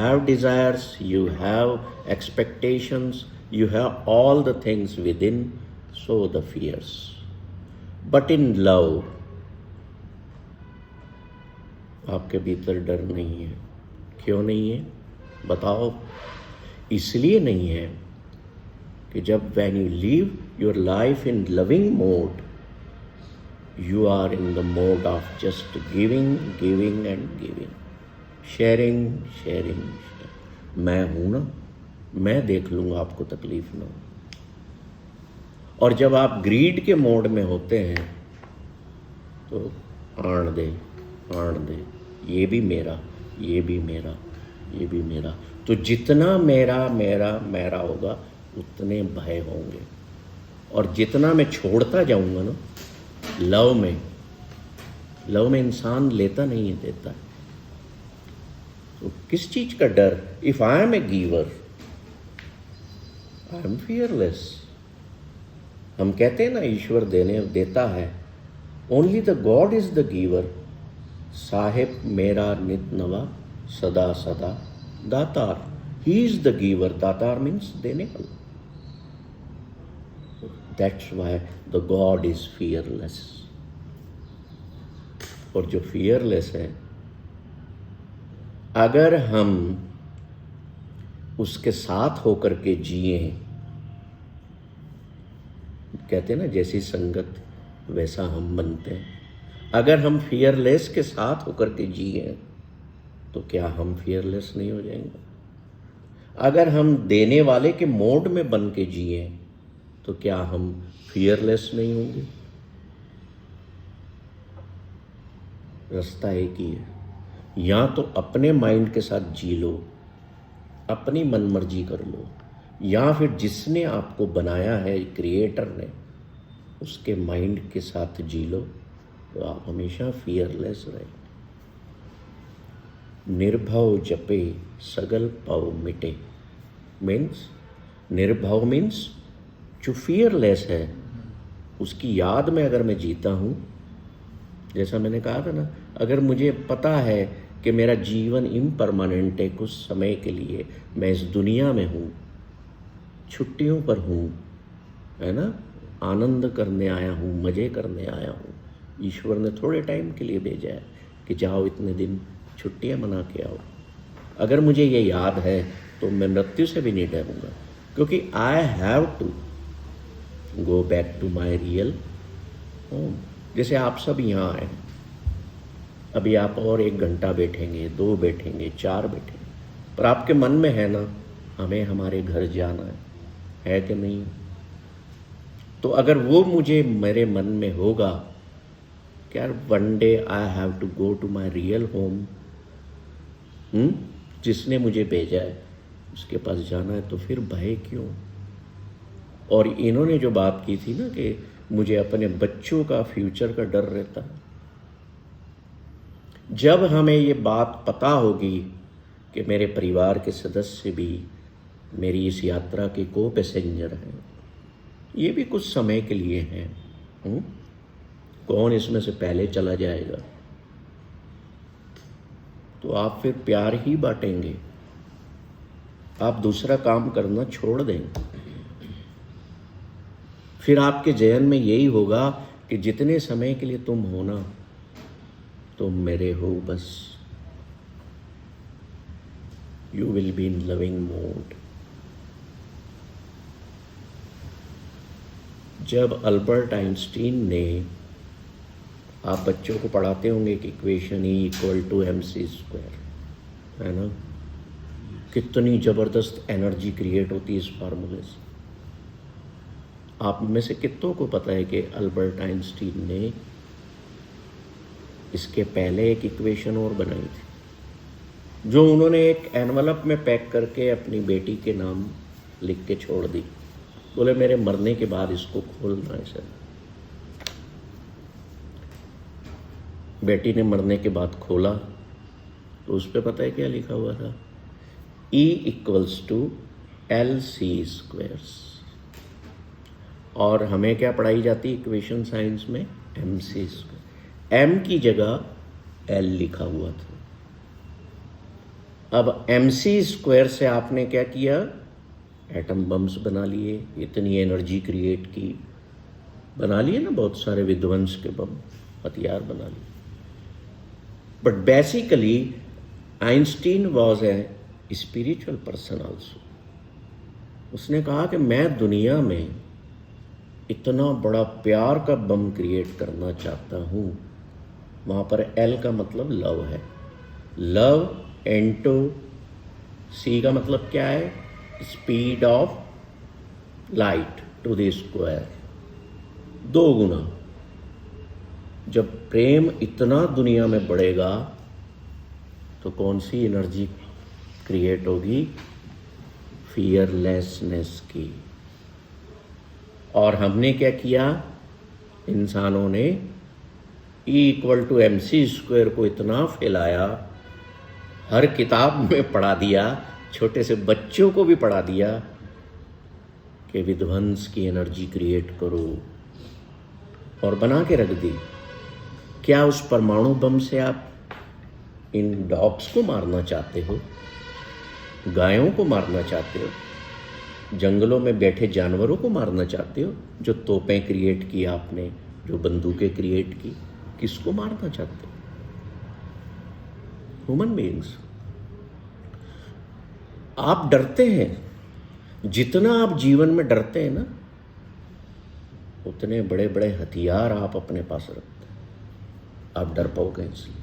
have desires, you have expectations, you have all the things within, so the fears. But in love, आपके भीतर डर नहीं है. क्यों नहीं है? बताओ. इसलिए नहीं है कि जब when you live your life in loving mode, you are in the mode of just giving, giving and giving, sharing, sharing, sharing. मैं हूं ना, मैं देख लूंगा, आपको तकलीफ ना हो. और जब आप ग्रीड के मोड में होते हैं तो आण दे, ये भी मेरा, ये भी मेरा, ये भी मेरा. तो जितना मेरा मेरा मेरा होगा उतने भय होंगे. और जितना मैं छोड़ता जाऊंगा ना, लव में इंसान लेता नहीं है, देता है. तो किस चीज का डर? If I am a giver, I am fearless. हम कहते हैं ना ईश्वर देता है. Only the God is the giver. साहेब मेरा नित नवा सदा सदा दातार. He is the giver. दातार मीन्स देने वाला. That's why the God is fearless. और जो फियरलेस है, अगर हम उसके साथ होकर के जिए, कहते हैं ना जैसी संगत वैसा हम बनते हैं. अगर हम फियरलेस के साथ होकर के जिए तो क्या हम फियरलेस नहीं हो जाएंगे? अगर हम देने वाले के मोड में बन के जिए तो क्या हम फियरलेस नहीं होंगे? रास्ता एक ही है. या तो अपने माइंड के साथ जी लो, अपनी मनमर्जी कर लो, या फिर जिसने आपको बनाया है, क्रिएटर ने, उसके माइंड के साथ जी लो, तो आप हमेशा फियरलेस रहे. निर्भव जपे सगल पव मिटे. मीन्स निर्भव मीन्स जो फियरलेस है, उसकी याद में अगर मैं जीता हूँ, जैसा मैंने कहा था ना, अगर मुझे पता है कि मेरा जीवन इम्परमानेंट है, कुछ समय के लिए मैं इस दुनिया में हूँ, छुट्टियों पर हूँ, है ना, आनंद करने आया हूँ, मज़े करने आया हूँ. ईश्वर ने थोड़े टाइम के लिए भेजा है कि जाओ इतने दिन छुट्टियाँ मना के आओ. अगर मुझे ये याद है तो मैं मृत्यु से भी नहीं डरूँगा, क्योंकि I have to go back to my real home. जैसे आप सब यहाँ आए, अभी आप और 1 घंटा बैठेंगे, 2 बैठेंगे, 4 बैठेंगे, पर आपके मन में है ना, हमें हमारे घर जाना है कि नहीं? तो अगर वो मुझे मेरे मन में होगा कि यार one day I have to go to my real home, जिसने मुझे भेजा है उसके पास जाना है, तो फिर भय क्यों? और इन्होंने जो बात की थी ना कि मुझे अपने बच्चों का, फ्यूचर का डर रहता है. जब हमें ये बात पता होगी कि मेरे परिवार के सदस्य भी मेरी इस यात्रा के को पैसेंजर हैं, ये भी कुछ समय के लिए हैं, कौन इसमें से पहले चला जाएगा, तो आप फिर प्यार ही बांटेंगे. आप दूसरा काम करना छोड़ देंगे. फिर आपके जहन में यही होगा कि जितने समय के लिए तुम हो ना, तुम मेरे हो बस. You will be in loving mode. जब अल्बर्ट आइंस्टीन ने, आप बच्चों को पढ़ाते होंगे कि इक्वेशन E=mc², है ना, कितनी ज़बरदस्त एनर्जी क्रिएट होती है इस फार्मूले से. आप में से कितनों को पता है कि अल्बर्ट आइंस्टीन ने इसके पहले एक इक्वेशन और बनाई थी, जो उन्होंने एक एनवलप में पैक करके अपनी बेटी के नाम लिख के छोड़ दी. बोले मेरे मरने के बाद इसको खोलना है सर. बेटी ने मरने के बाद खोला तो उस पर पता है क्या लिखा हुआ था? E=LC². और हमें क्या पढ़ाई जाती इक्वेशन साइंस में? mc². m की जगह l लिखा हुआ था. अब MC² से आपने क्या किया, एटम बम्स बना लिए, इतनी एनर्जी क्रिएट की, बना लिए ना बहुत सारे विध्वंस के बम, हथियार बना लिए। But basically Einstein was a spiritual person also. उसने कहा कि मैं दुनिया में इतना बड़ा प्यार का बम क्रिएट करना चाहता हूँ। वहाँ पर L का मतलब लव है, लव इनटू C का मतलब क्या है, speed of light to the square, 2 गुना। जब प्रेम इतना दुनिया में बढ़ेगा तो कौन सी एनर्जी क्रिएट होगी, फियरलेसनेस की। और हमने क्या किया, इंसानों ने E=mc² को इतना फैलाया, हर किताब में पढ़ा दिया, छोटे से बच्चों को भी पढ़ा दिया कि विध्वंस की एनर्जी क्रिएट करो, और बना के रख दी। क्या उस परमाणु बम से आप इन डॉग्स को मारना चाहते हो, गायों को मारना चाहते हो, जंगलों में बैठे जानवरों को मारना चाहते हो, जो तोपें क्रिएट की आपने, जो बंदूकें क्रिएट की, किसको मारना चाहते हो? Human beings. आप डरते हैं, जितना आप जीवन में डरते हैं ना, उतने बड़े बड़े हथियार आप अपने पास रखते हैं। आप डर पाओगे इसलिए।